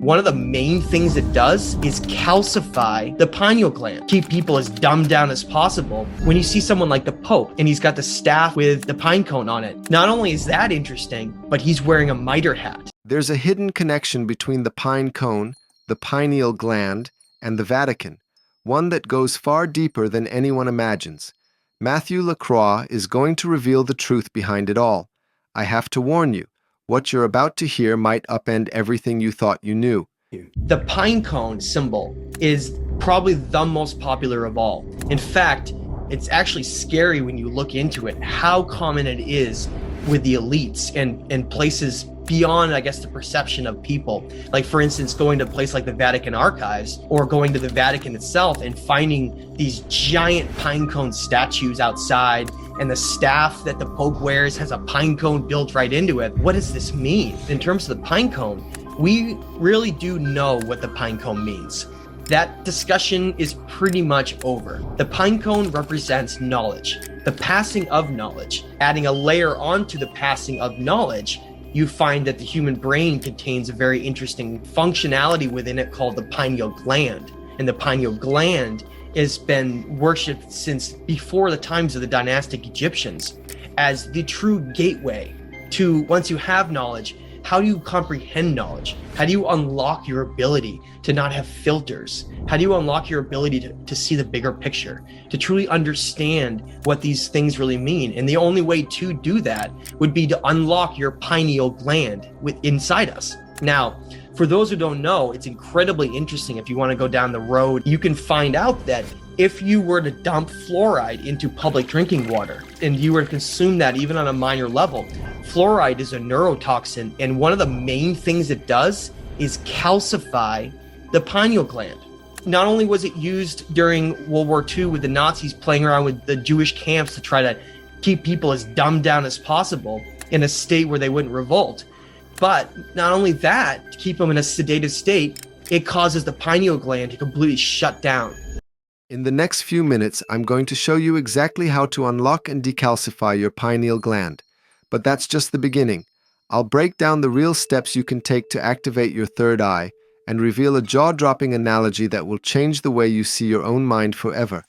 One of the main things it does is calcify the pineal gland, keep people as dumbed down as possible. When you see someone like the Pope and he's got the staff with the pine cone on it, not only is that interesting, but he's wearing a mitre hat. There's a hidden connection between the pine cone, the pineal gland, and the Vatican, one that goes far deeper than anyone imagines. Matthew Lacroix is going to reveal the truth behind it all. I have to warn you, what you're about to hear might upend everything you thought you knew. The pine cone symbol is probably the most popular of all. In fact, it's actually scary when you look into it, how common it is with the elites and places beyond, I guess, the perception of people. Like, for instance, going to a place like the Vatican archives or going to the Vatican itself and finding these giant pine cone statues outside, and the staff that the Pope wears has a pine cone built right into it. What does this mean? In terms of the pine cone, we really do know what the pine cone means. That discussion is pretty much over. The pine cone represents knowledge, the passing of knowledge. Adding a layer onto the passing of knowledge, you find that the human brain contains a very interesting functionality within it called the pineal gland. And the pineal gland has been worshipped since before the times of the dynastic Egyptians as the true gateway to, once you have knowledge, how do you comprehend knowledge? How do you unlock your ability to not have filters? How do you unlock your ability to see the bigger picture, to truly understand what these things really mean? And the only way to do that would be to unlock your pineal gland inside us. Now, for those who don't know, it's incredibly interesting. If you want to go down the road, you can find out that if you were to dump fluoride into public drinking water and you were to consume that even on a minor level, fluoride is a neurotoxin. And one of the main things it does is calcify the pineal gland. Not only was it used during World War II with the Nazis playing around with the Jewish camps to try to keep people as dumbed down as possible in a state where they wouldn't revolt, but not only that, to keep them in a sedated state, it causes the pineal gland to completely shut down. In the next few minutes, I'm going to show you exactly how to unlock and decalcify your pineal gland. But that's just the beginning. I'll break down the real steps you can take to activate your third eye and reveal a jaw-dropping analogy that will change the way you see your own mind forever.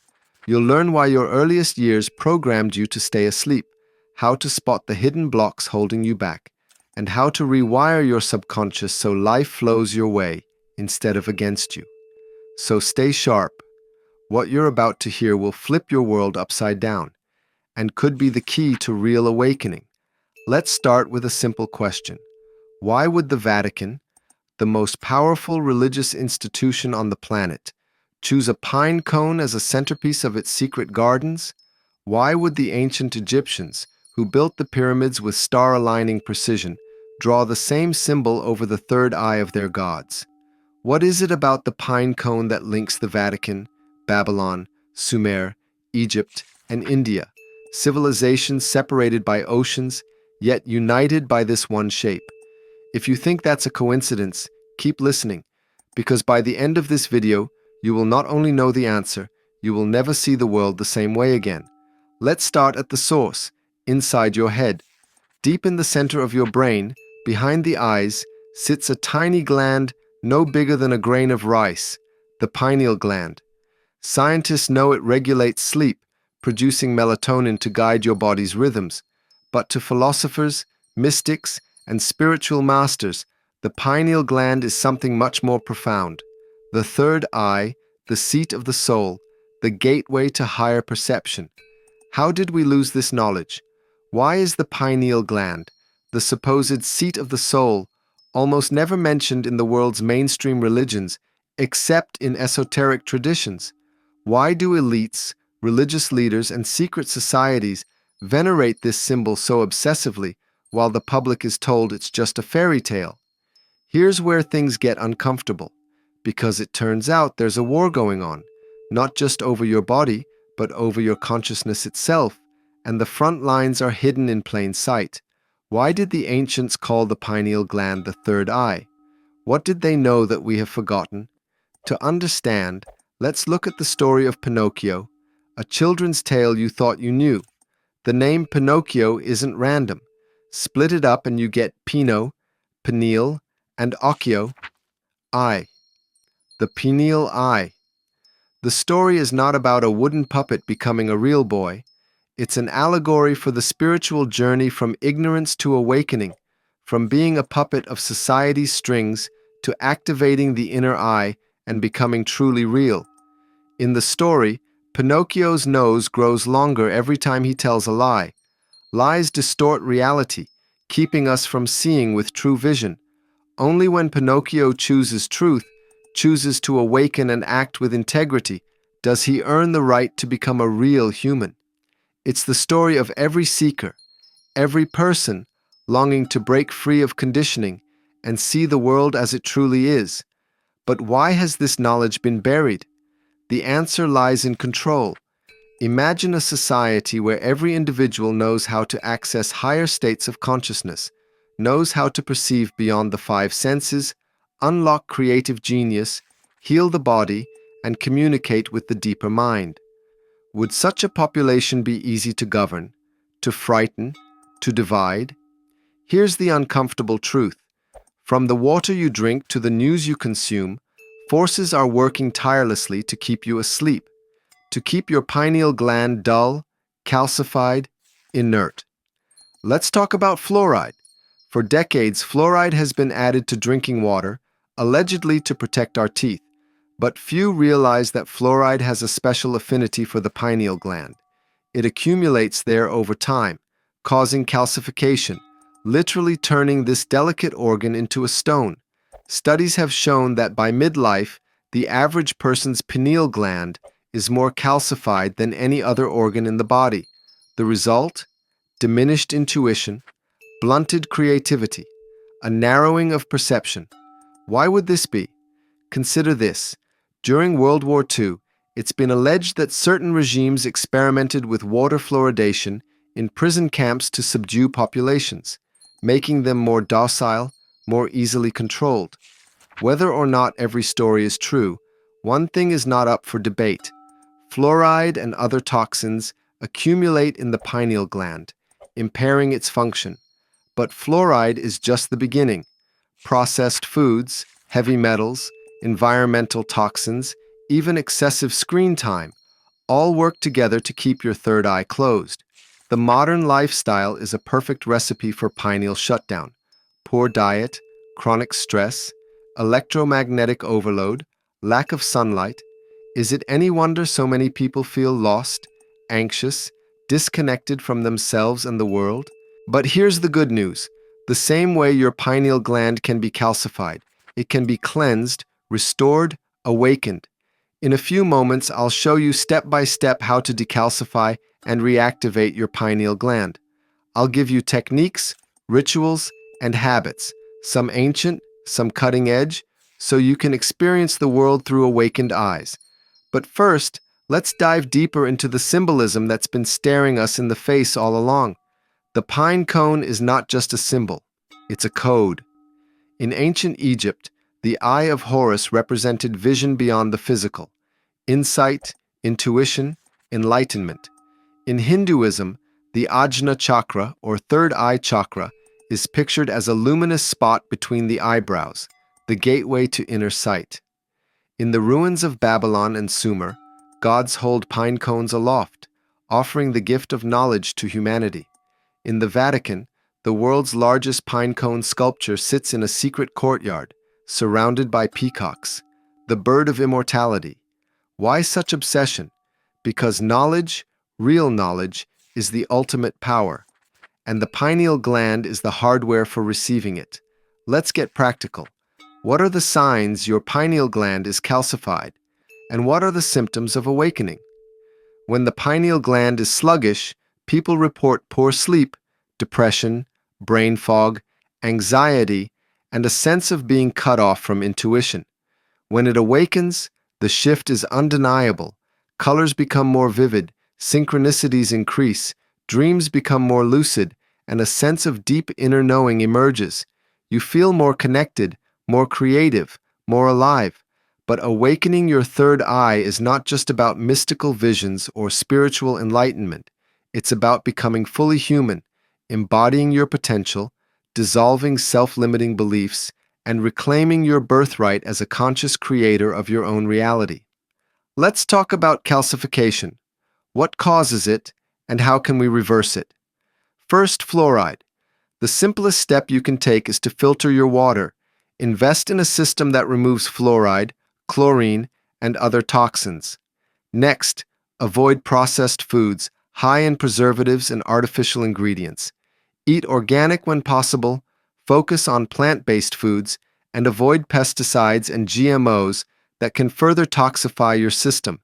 You'll learn why your earliest years programmed you to stay asleep, how to spot the hidden blocks holding you back, and how to rewire your subconscious so life flows your way instead of against you. So stay sharp. What you're about to hear will flip your world upside down and could be the key to real awakening. Let's start with a simple question. Why would the Vatican, the most powerful religious institution on the planet, choose a pine cone as a centerpiece of its secret gardens? Why would the ancient Egyptians, who built the pyramids with star-aligning precision, draw the same symbol over the third eye of their gods? What is it about the pine cone that links the Vatican, Babylon, Sumer, Egypt, and India, civilizations separated by oceans, yet united by this one shape? If you think that's a coincidence, keep listening, because by the end of this video, you will not only know the answer, you will never see the world the same way again. Let's start at the source, inside your head. Deep in the center of your brain, behind the eyes, sits a tiny gland no bigger than a grain of rice, the pineal gland. Scientists know it regulates sleep, producing melatonin to guide your body's rhythms. But to philosophers, mystics, and spiritual masters, the pineal gland is something much more profound. The third eye, the seat of the soul, the gateway to higher perception. How did we lose this knowledge? Why is the pineal gland, the supposed seat of the soul, almost never mentioned in the world's mainstream religions, except in esoteric traditions? Why do elites, religious leaders, and secret societies venerate this symbol so obsessively while the public is told it's just a fairy tale? Here's where things get uncomfortable, because it turns out there's a war going on, not just over your body, but over your consciousness itself, and the front lines are hidden in plain sight. Why did the ancients call the pineal gland the third eye? What did they know that we have forgotten? To understand, let's look at the story of Pinocchio, a children's tale you thought you knew. The name Pinocchio isn't random. Split it up and you get Pino, Pineal, and Occhio, Eye. The pineal eye. The story is not about a wooden puppet becoming a real boy. It's an allegory for the spiritual journey from ignorance to awakening, from being a puppet of society's strings to activating the inner eye and becoming truly real. In the story, Pinocchio's nose grows longer every time he tells a lie. Lies distort reality, keeping us from seeing with true vision. Only when Pinocchio chooses truth, chooses to awaken and act with integrity, does he earn the right to become a real human. It's the story of every seeker, every person longing to break free of conditioning and see the world as it truly is. But why has this knowledge been buried? The answer lies in control. Imagine a society where every individual knows how to access higher states of consciousness, knows how to perceive beyond the five senses, unlock creative genius, heal the body, and communicate with the deeper mind. Would such a population be easy to govern, to frighten, to divide? Here's the uncomfortable truth. From the water you drink to the news you consume, forces are working tirelessly to keep you asleep, to keep your pineal gland dull, calcified, inert. Let's talk about fluoride. For decades, fluoride has been added to drinking water, allegedly to protect our teeth. But few realize that fluoride has a special affinity for the pineal gland. It accumulates there over time, causing calcification, literally turning this delicate organ into a stone. Studies have shown that by midlife, the average person's pineal gland is more calcified than any other organ in the body. The result? Diminished intuition, blunted creativity, a narrowing of perception. Why would this be? Consider this. During World War II, it's been alleged that certain regimes experimented with water fluoridation in prison camps to subdue populations, making them more docile, more easily controlled. Whether or not every story is true, one thing is not up for debate. Fluoride and other toxins accumulate in the pineal gland, impairing its function. But fluoride is just the beginning. Processed foods, heavy metals, environmental toxins, even excessive screen time, all work together to keep your third eye closed. The modern lifestyle is a perfect recipe for pineal shutdown. Poor diet, chronic stress, electromagnetic overload, lack of sunlight. Is it any wonder so many people feel lost, anxious, disconnected from themselves and the world? But here's the good news. The same way your pineal gland can be calcified, it can be cleansed, restored, awakened. In a few moments, I'll show you step by step how to decalcify and reactivate your pineal gland. I'll give you techniques, rituals, and habits, some ancient, some cutting edge, so you can experience the world through awakened eyes. But first, let's dive deeper into the symbolism that's been staring us in the face all along. The pine cone is not just a symbol, it's a code. In ancient Egypt, the Eye of Horus represented vision beyond the physical, insight, intuition, enlightenment. In Hinduism, the Ajna chakra, or third eye chakra, is pictured as a luminous spot between the eyebrows, the gateway to inner sight. In the ruins of Babylon and Sumer, gods hold pine cones aloft, offering the gift of knowledge to humanity. In the Vatican, the world's largest pine cone sculpture sits in a secret courtyard, surrounded by peacocks, the bird of immortality. Why such obsession? Because knowledge, real knowledge, is the ultimate power, and the pineal gland is the hardware for receiving it. Let's get practical. What are the signs your pineal gland is calcified? And what are the symptoms of awakening? When the pineal gland is sluggish, people report poor sleep, depression, brain fog, anxiety, and a sense of being cut off from intuition. When it awakens, the shift is undeniable. Colors become more vivid, synchronicities increase, dreams become more lucid, and a sense of deep inner knowing emerges. You feel more connected, more creative, more alive. But awakening your third eye is not just about mystical visions or spiritual enlightenment. It's about becoming fully human, embodying your potential, dissolving self-limiting beliefs, and reclaiming your birthright as a conscious creator of your own reality. Let's talk about calcification. What causes it, and how can we reverse it? First, fluoride. The simplest step you can take is to filter your water. Invest in a system that removes fluoride, chlorine, and other toxins. Next, avoid processed foods high in preservatives and artificial ingredients. Eat organic when possible, focus on plant-based foods, and avoid pesticides and GMOs that can further toxify your system.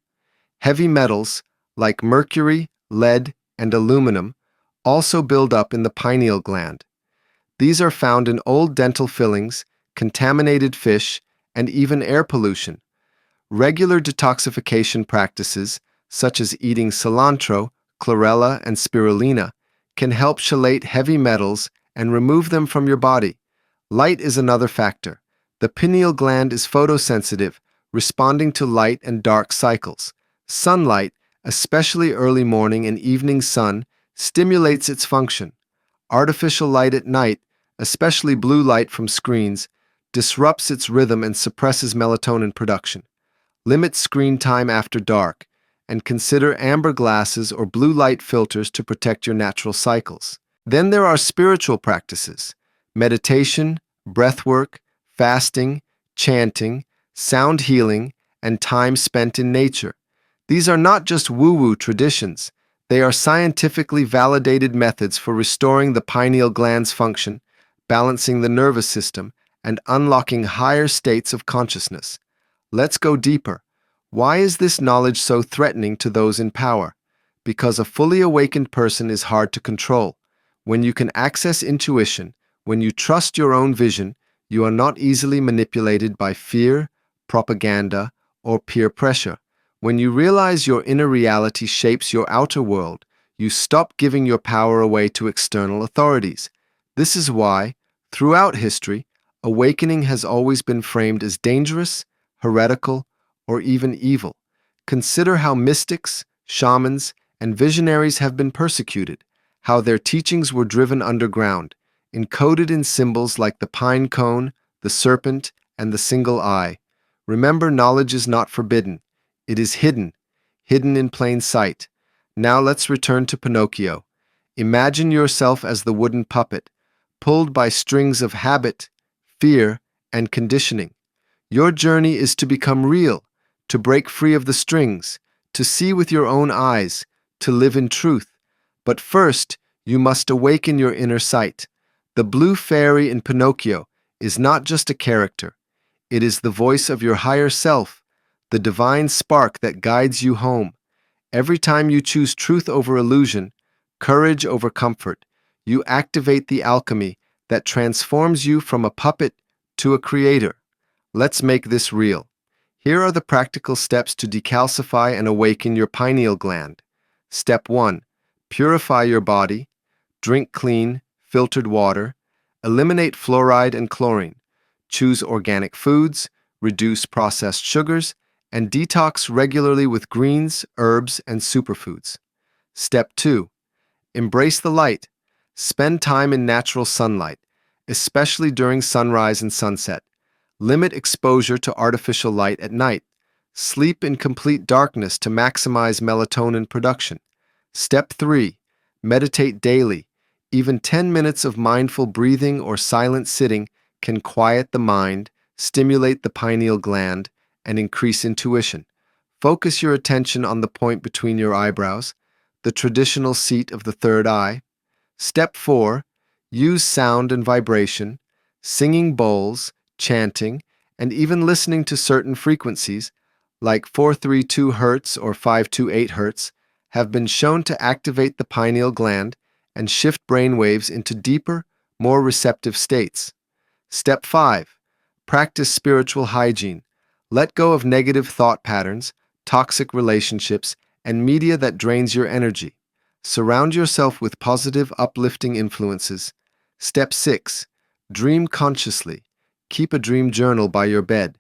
Heavy metals, like mercury, lead, and aluminum, also build up in the pineal gland. These are found in old dental fillings, contaminated fish, and even air pollution. Regular detoxification practices, such as eating cilantro, chlorella, and spirulina, can help chelate heavy metals and remove them from your body. Light is another factor. The pineal gland is photosensitive, responding to light and dark cycles. Sunlight, especially early morning and evening sun, stimulates its function. Artificial light at night, especially blue light from screens, disrupts its rhythm and suppresses melatonin production. Limit screen time after dark, and consider amber glasses or blue light filters to protect your natural cycles. Then there are spiritual practices: meditation, breathwork, fasting, chanting, sound healing, and time spent in nature. These are not just woo-woo traditions. They are scientifically validated methods for restoring the pineal gland's function, balancing the nervous system, and unlocking higher states of consciousness. Let's go deeper. Why is this knowledge so threatening to those in power? Because a fully awakened person is hard to control. When you can access intuition, when you trust your own vision, you are not easily manipulated by fear, propaganda, or peer pressure. When you realize your inner reality shapes your outer world, you stop giving your power away to external authorities. This is why, throughout history, awakening has always been framed as dangerous, heretical, or even evil. Consider how mystics, shamans, and visionaries have been persecuted, how their teachings were driven underground, encoded in symbols like the pine cone, the serpent, and the single eye. Remember, knowledge is not forbidden. It is hidden in plain sight. Now let's return to Pinocchio. Imagine yourself as the wooden puppet, pulled by strings of habit, fear, and conditioning. Your journey is to become real, to break free of the strings, to see with your own eyes, to live in truth. But first, you must awaken your inner sight. The blue fairy in Pinocchio is not just a character. It is the voice of your higher self, the divine spark that guides you home. Every time you choose truth over illusion, courage over comfort, you activate the alchemy that transforms you from a puppet to a creator. Let's make this real. Here are the practical steps to decalcify and awaken your pineal gland. Step 1. Purify your body. Drink clean, filtered water. Eliminate fluoride and chlorine. Choose organic foods, reduce processed sugars, and detox regularly with greens, herbs, and superfoods. Step 2. Embrace the light. Spend time in natural sunlight, especially during sunrise and sunset. Limit exposure to artificial light at night. Sleep in complete darkness to maximize melatonin production. Step 3. Meditate daily. Even 10 minutes of mindful breathing or silent sitting can quiet the mind, stimulate the pineal gland, and increase intuition. Focus your attention on the point between your eyebrows, the traditional seat of the third eye. Step 4. Use sound and vibration. Singing bowls, chanting, and even listening to certain frequencies, like 432 Hz or 528 Hz, have been shown to activate the pineal gland and shift brain waves into deeper, more receptive states. Step 5. Practice spiritual hygiene. Let go of negative thought patterns, toxic relationships, and media that drains your energy. Surround yourself with positive, uplifting influences. Step 6. Dream consciously. Keep a dream journal by your bed.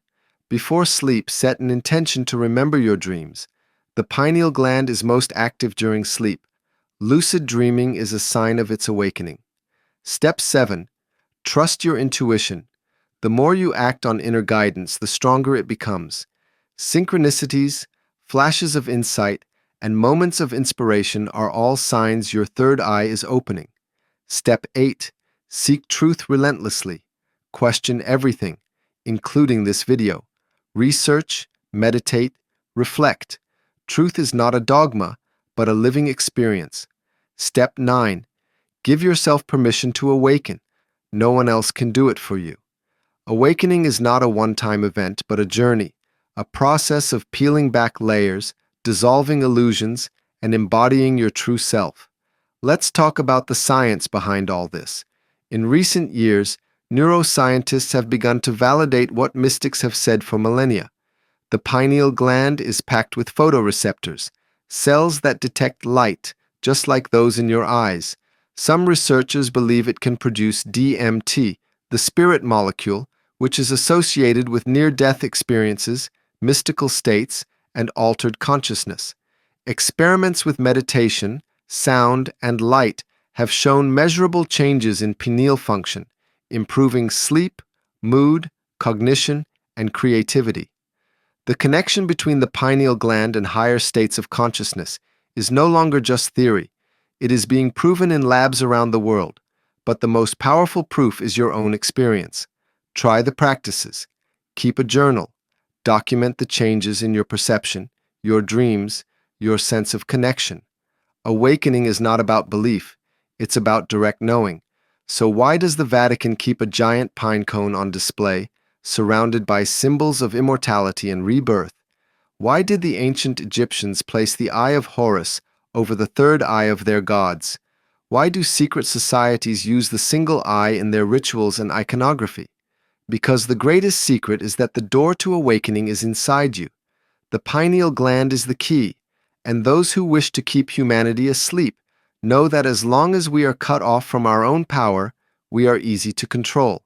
Before sleep, set an intention to remember your dreams. The pineal gland is most active during sleep. Lucid dreaming is a sign of its awakening. Step 7. Trust your intuition. The more you act on inner guidance, the stronger it becomes. Synchronicities, flashes of insight, and moments of inspiration are all signs your third eye is opening. Step 8. Seek truth relentlessly. Question everything, including this video. Research, meditate, reflect. Truth is not a dogma, but a living experience. Step 9. Give yourself permission to awaken. No one else can do it for you. Awakening is not a one-time event, but a journey, a process of peeling back layers, dissolving illusions, and embodying your true self. Let's talk about the science behind all this. In recent years, neuroscientists have begun to validate what mystics have said for millennia. The pineal gland is packed with photoreceptors, cells that detect light, just like those in your eyes. Some researchers believe it can produce DMT, the spirit molecule, which is associated with near-death experiences, mystical states, and altered consciousness. Experiments with meditation, sound, and light have shown measurable changes in pineal function, improving sleep, mood, cognition, and creativity. The connection between the pineal gland and higher states of consciousness is no longer just theory. It is being proven in labs around the world, but the most powerful proof is your own experience. Try the practices. Keep a journal. Document the changes in your perception, your dreams, your sense of connection. Awakening is not about belief. It's about direct knowing. So why does the Vatican keep a giant pine cone on display, surrounded by symbols of immortality and rebirth? Why did the ancient Egyptians place the eye of Horus over the third eye of their gods? Why do secret societies use the single eye in their rituals and iconography? Because the greatest secret is that the door to awakening is inside you. The pineal gland is the key, and those who wish to keep humanity asleep know that as long as we are cut off from our own power, we are easy to control.